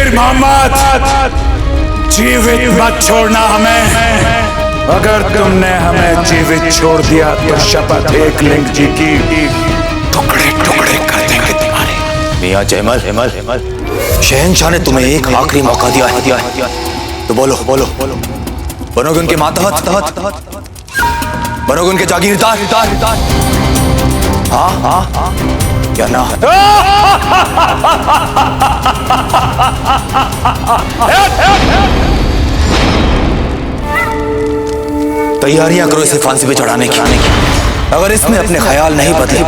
पीर मोहम्मद, जीवित मत छोड़ना हमें। अगर तुमने हमें जीवित छोड़ दिया तो शपथ एकलिंग जी की टुकड़े टुकड़े कर देंगे तुम्हारे। मियां जयमल, शहंशाह ने तुम्हें एक आखिरी मौका दिया है, तो बोलो बनोगे उनके मातहत, बनोगे उनके जागीरदार, हाँ या ना? तैयारियां करो इसे फांसी पे चढ़ाने की। अगर इसमें अपने ख्याल नहीं बदले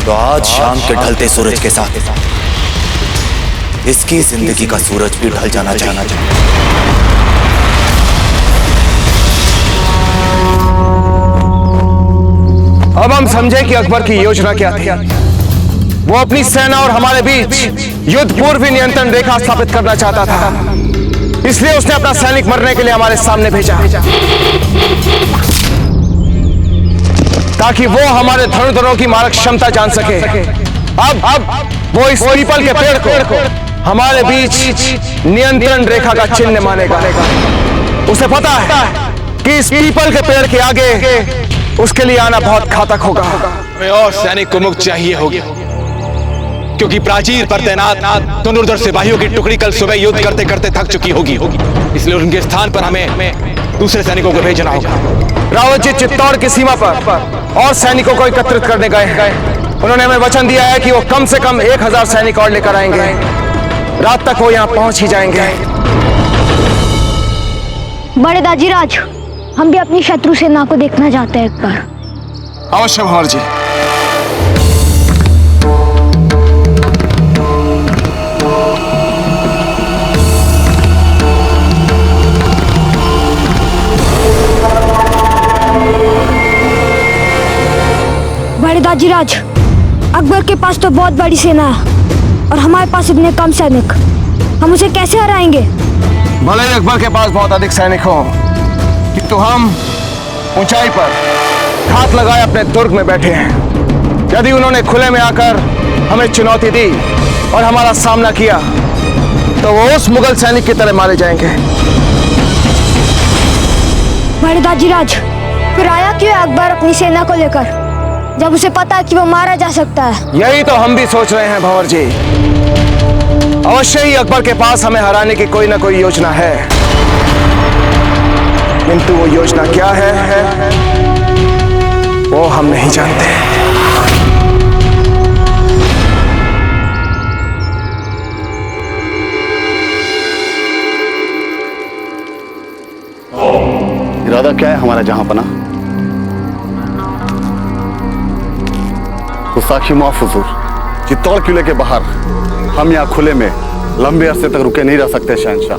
तो आज शाम के ढलते सूरज के साथ इसकी जिंदगी का सूरज भी ढल जाना चाहिए। अब हम समझे कि अकबर की योजना क्या थी। वो अपनी सेना और हमारे बीच युद्ध पूर्व नियंत्रण रेखा स्थापित करना चाहता था, इसलिए उसने अपना सैनिक मरने के लिए हमारे सामने भेजा, ताकि वो हमारे धनुर्धरों की मारक क्षमता जान सके। अब वो इस पीपल के पेड़ को हमारे बीच नियंत्रण रेखा का चिन्ह मानेगा। उसे पता है कि इस पीपल के पेड़ के आगे उसके लिए आना बहुत घातक होगा। हमें और सैनिक को मुक्त चाहिए होगी, क्योंकि प्राचीर पर तैनात धनुर्धर सिपाहियों की टुकड़ी कल सुबह युद्ध करते करते थक चुकी होगी। इसलिए उनके स्थान पर हमें दूसरे सैनिकों को भेजना होगा। रावत जी चित्तौड़ की सीमा पर और सैनिकों को एकत्रित करने गए हैं। उन्होंने हमें वचन दिया है कि वो कम से कम 1000 सैनिक और लेकर आएंगे। रात तक वो यहाँ पहुंच ही जाएंगे। बड़े दाजीराज, हम भी अपनी शत्रु सेना को देखना चाहते हैं एक बार। अवश्य भंवर जी। बड़े दाजीराज, अकबर के पास तो बहुत बड़ी सेना है और हमारे पास इतने कम सैनिक, हम उसे कैसे हराएंगे? भले ही अकबर के पास बहुत अधिक सैनिक हो, किंतु हम ऊंचाई पर घात लगाए अपने दुर्ग में बैठे हैं। यदि उन्होंने खुले में आकर हमें चुनौती दी और हमारा सामना किया तो वो उस मुगल सैनिक की तरह मारे जाएंगे। बड़े दाजीराज, फिर आया क्यों अकबर अपनी सेना को लेकर, जब उसे पता है कि वो मारा जा सकता है? यही तो हम भी सोच रहे हैं भंवर जी। अवश्य ही अकबर के पास हमें हराने की कोई ना कोई योजना है, किंतु वो योजना क्या है वो हम नहीं जानते। इरादा क्या है हमारा जहां पना? गुस्ताखी माफ हुजूर, चित्तौड़ किले के बाहर हम यहाँ खुले में लंबे अरसे तक रुके नहीं रह सकते शहंशाह,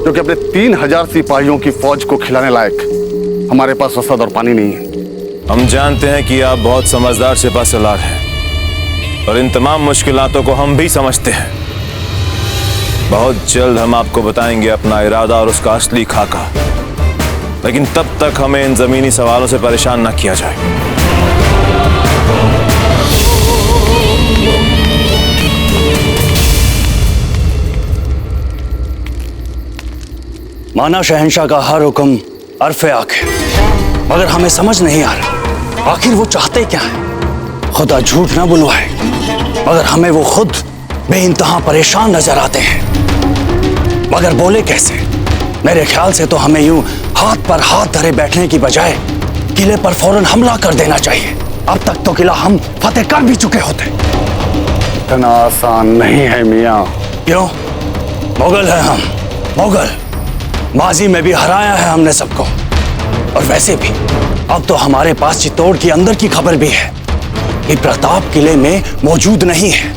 क्योंकि अपने 3000 सिपाहियों की फौज को खिलाने लायक हमारे पास रसद और पानी नहीं है। हम जानते हैं कि आप बहुत समझदार सिपा सलार हैं और इन तमाम मुश्किलातों को हम भी समझते हैं। बहुत जल्द हम आपको बताएंगे अपना इरादा और उसका असली खाका, लेकिन तब तक हमें इन जमीनी सवालों से परेशान न किया जाए। माना शहंशाह का हर हुक्म अरफ़े आँख है, मगर हमें समझ नहीं आ रहा आखिर वो चाहते क्या है। खुदा झूठ ना बुलवाए, मगर हमें वो खुद बेइंतहा परेशान नजर आते हैं, मगर बोले कैसे? मेरे ख्याल से तो हमें यूं हाथ पर हाथ धरे बैठने की बजाय किले पर फौरन हमला कर देना चाहिए। अब तक तो किला हम फतेह कर भी चुके होते। इतना आसान नहीं है मियाँ। क्यों? मुगल है हम, मुगल। माजी में भी हराया है हमने सबको, और वैसे भी अब तो हमारे पास चित्तौड़ के अंदर की खबर भी है कि प्रताप किले में मौजूद नहीं है।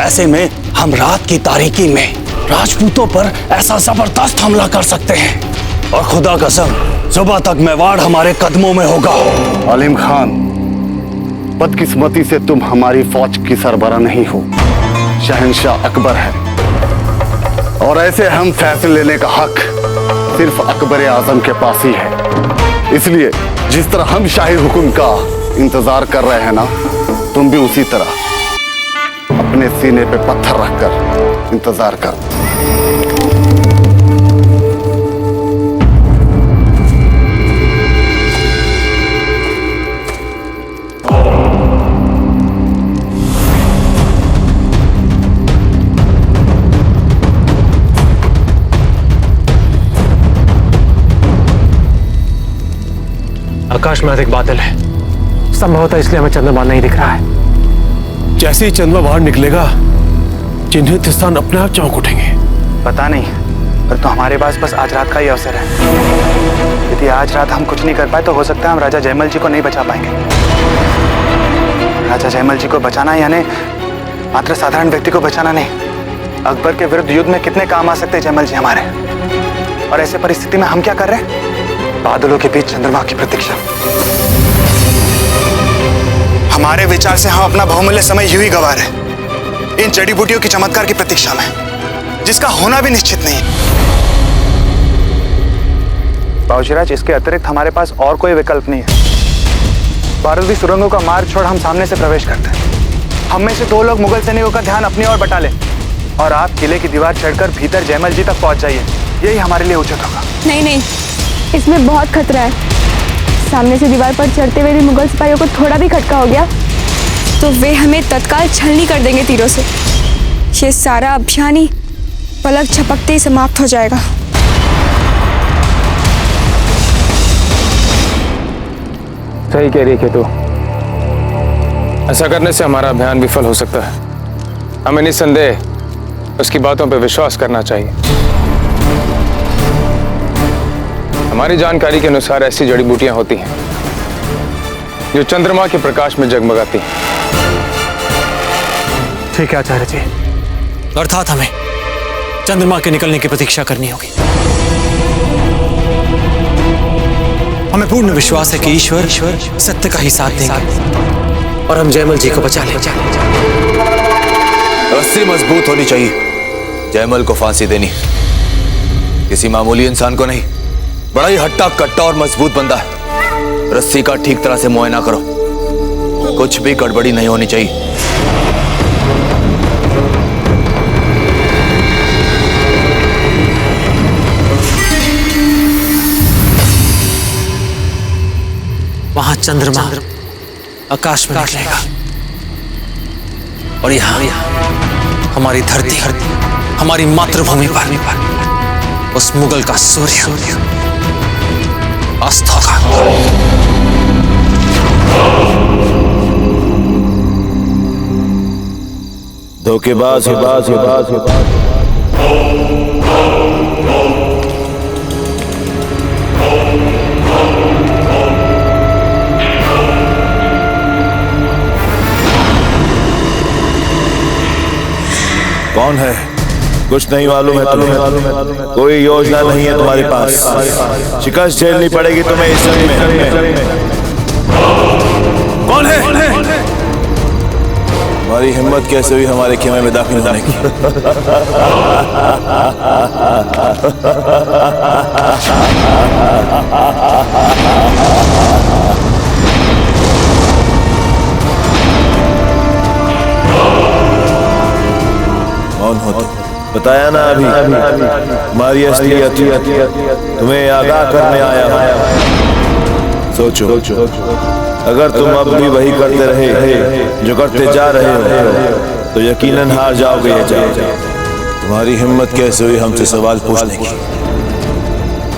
ऐसे में हम रात की तारीकी में राजपूतों पर ऐसा जबरदस्त हमला कर सकते हैं, और खुदा कसम सुबह तक मेवाड़ हमारे कदमों में होगा। आलिम खान, बदकिस्मती से तुम हमारी फौज की सरबराह नहीं हो। शहंशाह अकबर है, और ऐसे हम फैसले लेने का हक सिर्फ अकबर आजम के पास ही है। इसलिए जिस तरह हम शाही हुक्म का इंतजार कर रहे हैं ना, तुम भी उसी तरह अपने अपने सीने पे पत्थर रखकर इंतजार कर। आकाश में अधिक बादल है, संभवतः इसलिए हमें चंद्रमा नहीं दिख रहा है। जैसे ही चंद्रमा बाहर निकलेगा चिन्हित स्थान अपने आप चौंक उठेंगे। पता नहीं, पर तो हमारे पास बस आज रात का ही अवसर है। यदि आज रात हम कुछ नहीं कर पाए तो हो सकता है हम राजा जयमल जी को नहीं बचा पाएंगे। राजा जयमल जी को बचाना यानी मात्र साधारण व्यक्ति को बचाना नहीं। अकबर के विरुद्ध युद्ध में कितने काम आ सकते हैं जयमल जी हमारे। और ऐसे परिस्थिति में हम क्या कर रहे हैं? बादलों के बीच चंद्रमा की प्रतीक्षा। हमारे विचार से हम अपना बहुमूल्य समय यूं ही गंवा रहे इन जड़ी बूटियों की चमत्कार की प्रतीक्षा में, जिसका होना भी निश्चित नहीं। बाबूजीराज, इसके अतिरिक्त हमारे पास और कोई विकल्प नहीं है। बारूदी सुरंगों का मार्ग छोड़ हम सामने से प्रवेश करते हैं। हम में से 2 लोग मुगल सैनिकों का ध्यान अपनी ओर बटा लें और आप किले की दीवार चढ़कर भीतर जयमल जी तक पहुंच जाइए। यही हमारे लिए उचित होगा। नहीं नहीं, इसमें बहुत खतरा है। सामने से दीवार पर चढ़ते हुए भी मुगल सिपाहियों को थोड़ा भी खटका हो गया तो वे हमें तत्काल छलनी कर देंगे तीरों से। ये सारा अभियान ही पलक झपकते ही समाप्त हो जाएगा। सही कह रही है तू। ऐसा करने से हमारा अभियान विफल हो सकता है। हमें निस्संदेह उसकी बातों पर विश्वास करना चाहिए। हमारी जानकारी के अनुसार ऐसी जड़ी बूटियां होती हैं जो चंद्रमा के प्रकाश में जगमगाती हैं। ठीक है आचार्य जी। अर्थात हमें चंद्रमा के निकलने की प्रतीक्षा करनी होगी। हमें पूर्ण विश्वास है कि ईश्वर सत्य का ही साथ देंगे और हम जयमल जी को बचा लेंगे। रस्सी मजबूत होनी चाहिए। जयमल को फांसी देनी किसी मामूली इंसान को नहीं, बड़ा ही हट्टा कट्टा और मजबूत बंदा है। रस्सी का ठीक तरह से मुआयना करो, कुछ भी गड़बड़ी नहीं होनी चाहिए। वहां चंद्रमा आकाश में निकलेगा और यहाँ हमारी धरती, हमारी मातृभूमि पर उस मुगल का सूर्य अस्त होगा। धोखेबाज कौन है? कुछ नहीं मालूम है तुम्हें? कोई योजना नहीं है तुम्हारे पास? शिकस्त झेलनी पड़ेगी तुम्हें इस जंग में। कौन है? हमारी हिम्मत कैसे हुई हमारे खेमे में दाखिल होने की? कौन हो तुम? बताया ना अभी हमारी असलियत तुम्हें आगाह करने आया हूं। सोचो, अगर तुम अब भी वही करते रहे जो करते जा रहे हो तो यकीनन हार जाओगे। तुम्हारी हिम्मत कैसे हुई हमसे सवाल पूछने की?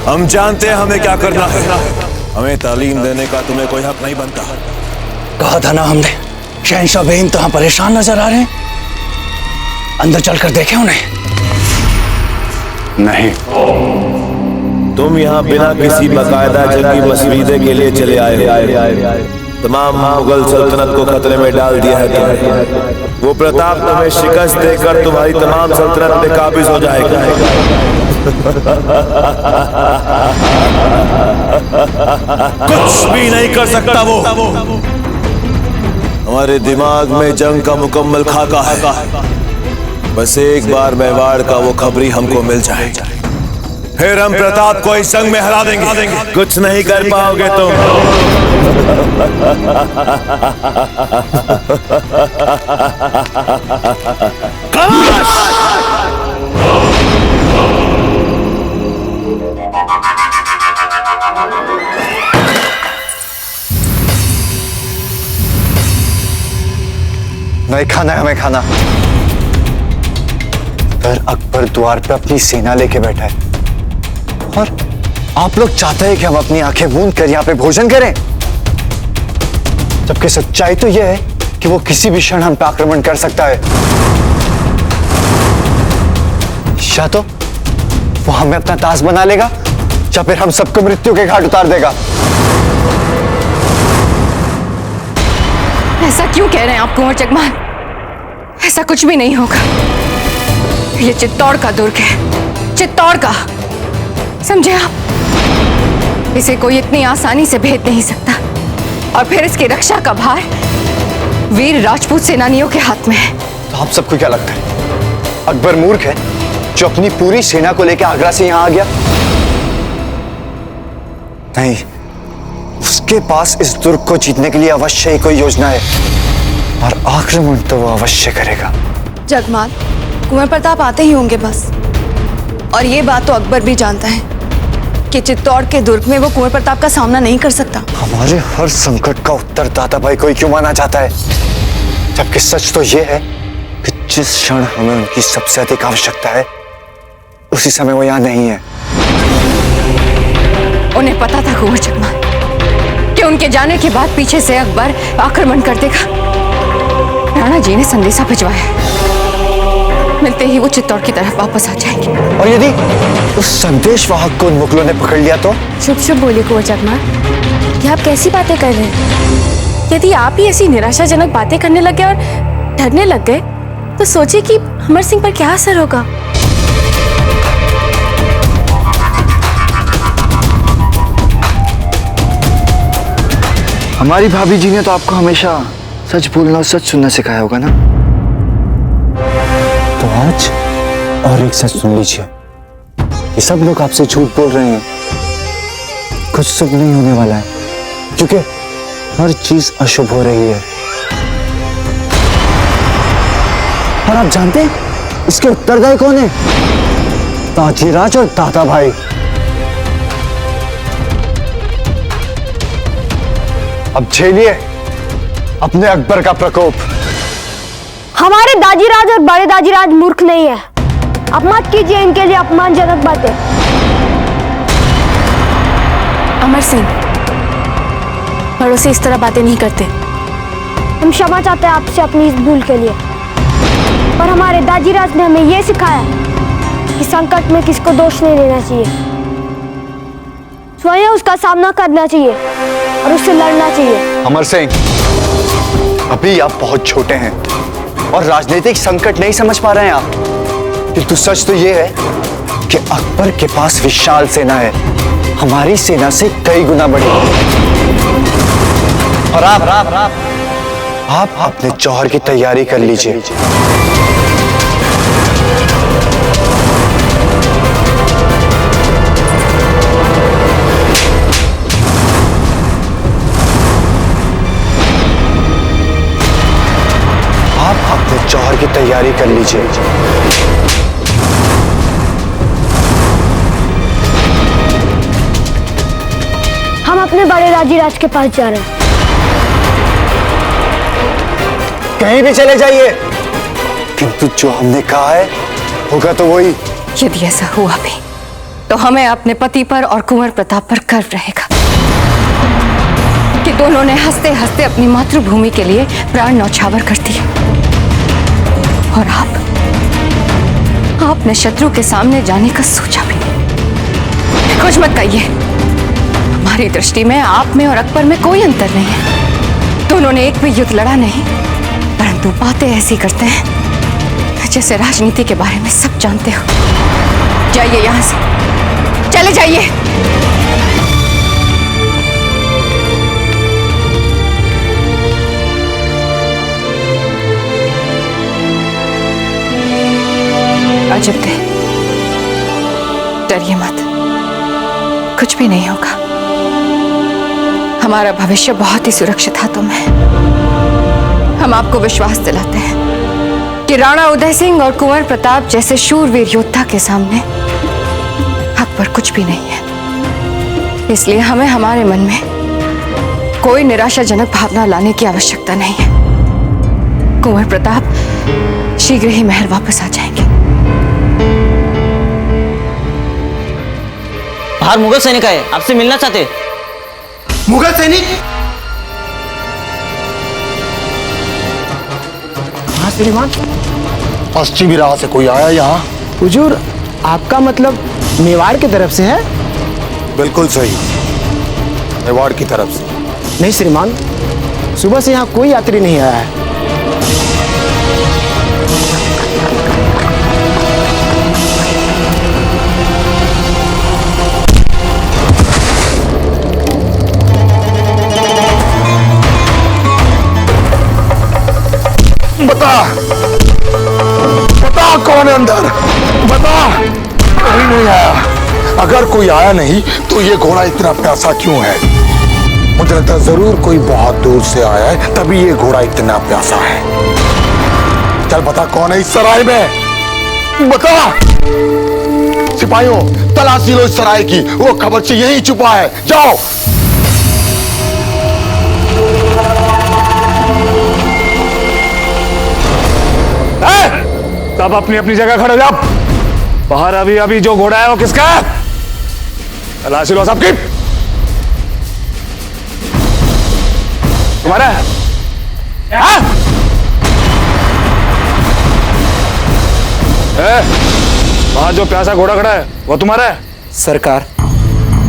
हम जानते हैं हमें क्या करना है। हमें तालीम देने का तुम्हें कोई हक नहीं बनता। कहा था ना हमने, शहंशाह बेइंतहा परेशान नजर आ रहे हैं। अंदर चलकर देखें उन्हें। नहीं, तुम यहाँ बिना किसी बाकायदा जंगी मसवीदे के लिए चले आए हो। तमाम मुगल सल्तनत को खतरे में डाल दिया है तुमने। वो प्रताप तुम्हें शिकस्त देकर तुम्हारी तमाम सल्तनत पे काबिज हो जाएगा। कुछ भी नहीं कर सकता वो। हमारे दिमाग में जंग का मुकम्मल खाका है। बस एक बार मेवाड़ का वो खबरी हमको मिल जाए, फिर हम प्रताप को इस जंग में हरा देंगे। कुछ नहीं कर पाओगे तुम। नहीं खाना है हमें खाना। पर अकबर द्वार पे अपनी सेना लेके बैठा है और आप लोग चाहते हैं कि हम अपनी आंखें मूंद कर यहाँ पे भोजन करें, जबकि सच्चाई तो यह है कि वो किसी भी क्षण हम पे आक्रमण कर सकता है। या तो वो हमें अपना दास बना लेगा या फिर हम सबको मृत्यु के घाट उतार देगा। ऐसा क्यों कह रहे हैं आप कुंवर जगमान? ऐसा कुछ भी नहीं होगा। ये चित्तौड़ का दुर्ग है, चित्तौड़ का, समझे आप? इसे कोई इतनी आसानी से भेद नहीं सकता। और फिर इसकी रक्षा का भार वीर राजपूत सेनानियों के हाथ में है। तो आप सबको क्या लगता है अकबर मूर्ख है जो अपनी पूरी सेना को लेकर आगरा से यहां आ गया? नहीं, उसके पास इस दुर्ग को जीतने के लिए अवश्य ही कोई योजना है और आक्रमण तो वो अवश्य करेगा। जगमाल, कुंवर प्रताप आते ही होंगे बस। और ये बात तो अकबर भी जानता है कि चित्तौड़ के दुर्ग में वो कुंवर प्रताप का सामना नहीं कर सकता। हमारे हर संकट का उत्तर दाता भाई कोई क्यों माना जाता है, जबकि सच तो ये है कि जिस क्षण हमें उनकी सबसे अधिक आवश्यकता है उसी समय वो यहाँ नहीं है। उन्हें पता था कुंवर जगमाल कि उनके जाने के बाद पीछे से अकबर आक्रमण कर देगा। राणा जी ने संदेशा भिजवाया, मिलते ही वो चित्तौड़ की तरफ वापस आ जाएंगे। और यदि उस संदेश वाहक को उन मुगलों ने पकड़ लिया तो? शुभ शुभ बोलिए कुंवर जगमाल, ये आप कैसी बातें कर रहे हैं? यदि आप ही ऐसी निराशाजनक बातें करने लगे और डरने लग गए तो सोचिए कि अमर सिंह पर क्या असर होगा। हमारी भाभी जी ने तो आपको हमेशा सच बोलना और सच सुनना सिखाया होगा ना? तो आज और एक सच सुन लीजिए। ये सब लोग आपसे झूठ बोल रहे हैं, कुछ शुभ नहीं होने वाला है क्योंकि हर चीज अशुभ हो रही है। और आप जानते हैं इसके उत्तरदायी कौन है? ताजीराज और दादा भाई। अब झेलिए अपने अकबर का प्रकोप। हमारे दाजीराज और बड़े दाजीराज मूर्ख नहीं है। अब मत कीजिए इनके लिए अपमानजनक बातें। अमर सिंह, बड़ों से इस तरह बातें नहीं करते। हम क्षमा चाहते हैं आपसे अपनी इस भूल के लिए, पर हमारे दाजीराज ने हमें यह सिखाया कि संकट में किसको दोष नहीं देना चाहिए, स्वयं उसका सामना करना चाहिए और उससे लड़ना चाहिए। अमर सिंह, अभी आप बहुत छोटे हैं और राजनीतिक संकट नहीं समझ पा रहे हैं आप, किंतु सच तो ये है कि अकबर के पास विशाल सेना है, हमारी सेना से कई गुना बड़ी। और आप अपने जौहर की तैयारी कर लीजिए। जौहर की तैयारी कर लीजिए। हम अपने बड़े दाजीराज के पास जा रहे हैं। कहीं भी चले जाइए, किंतु जो हमने कहा है होगा तो वही। यदि ऐसा हुआ भी तो हमें अपने पति पर और कुंवर प्रताप पर गर्व रहेगा कि दोनों ने हंसते हंसते अपनी मातृभूमि के लिए प्राण न्यौछावर कर दिया। और आपने शत्रु के सामने जाने का सोचा भी नहीं। कुछ मत कहिए, हमारी दृष्टि में आप में और अकबर में कोई अंतर नहीं है। दोनों ने एक भी युद्ध लड़ा नहीं, परंतु बातें ऐसी करते हैं जैसे राजनीति के बारे में सब जानते हो। जाइए यहां से, चले जाइए। अजब थे, डरिए मत। कुछ भी नहीं होगा। हमारा भविष्य बहुत ही सुरक्षित हाथों में है। हम आपको विश्वास दिलाते हैं कि राणा उदय सिंह और कुंवर प्रताप जैसे शूरवीर योद्धा के सामने अकबर कुछ भी नहीं है। इसलिए हमें हमारे मन में कोई निराशाजनक भावना लाने की आवश्यकता नहीं है। कुंवर प्रताप शीघ्र ही महल वापस आ जाएंगे। बाहर मुगल सैनिक आए, आपसे मिलना चाहते। मुगल सैनिक? हाँ श्रीमान। पश्चिमी राह से कोई आया यहाँ? हुजूर, आपका मतलब मेवाड़ की तरफ से है? बिल्कुल सही, मेवाड़ की तरफ से। नहीं श्रीमान, सुबह से यहाँ कोई यात्री नहीं आया है। बता कौन है अंदर, बता। कोई नहीं आया। अगर कोई आया नहीं तो ये घोड़ा इतना प्यासा क्यों है? मुझे लगता है जरूर कोई बहुत दूर से आया है, तभी ये घोड़ा इतना प्यासा है। चल बता कौन है इस सराय में, बता। सिपाहियों, तलाशी लो इस सराय की, वो खबरची यहीं छुपा है, जाओ। सब अपनी अपनी जगह खड़े जाओ। बाहर अभी अभी जो घोड़ा है वो किसका है? तलाशी लो सबकी। तुम्हारा है? वहां जो प्यासा घोड़ा खड़ा है वो तुम्हारा है? सरकार,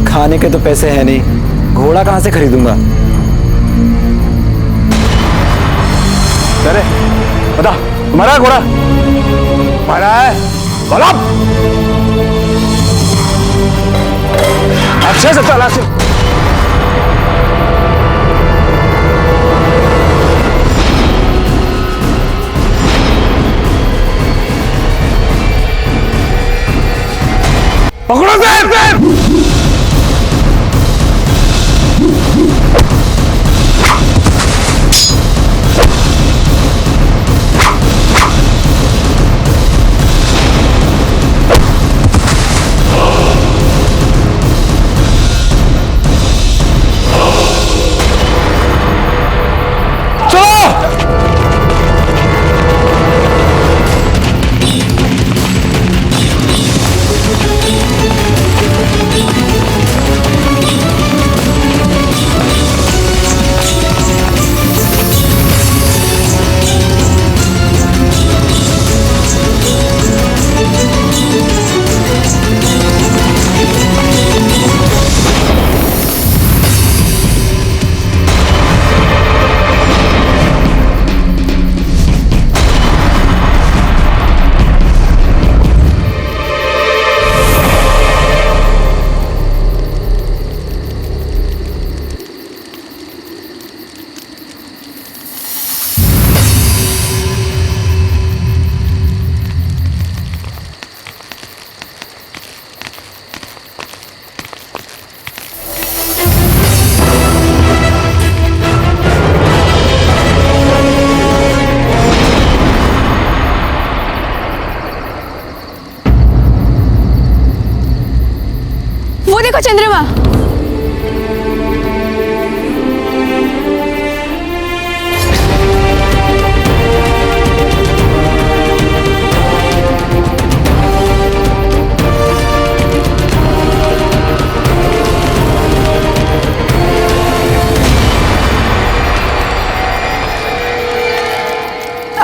खाने के तो पैसे हैं नहीं, घोड़ा कहां से खरीदूंगा? अरे बता, तुम्हारा है घोड़ा? तुम्हारा है? बोलो। अच्छे से तलाशी। पकड़ो से। वो देखो चंद्रमा।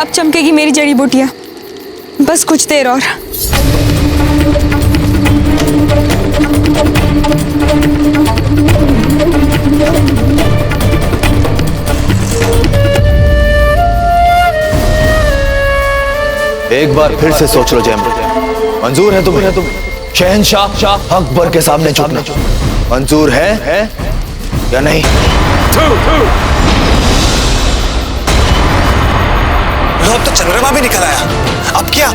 अब चमकेगी मेरी जड़ी बूटियां, बस कुछ देर और। एक बार फिर से सोच लो जयमल, मंजूर है तुम्हें शहंशाह अकबर के सामने झुकना? मंजूर है या नहीं? अब तो चंद्रमा भी निकल आया, अब क्या?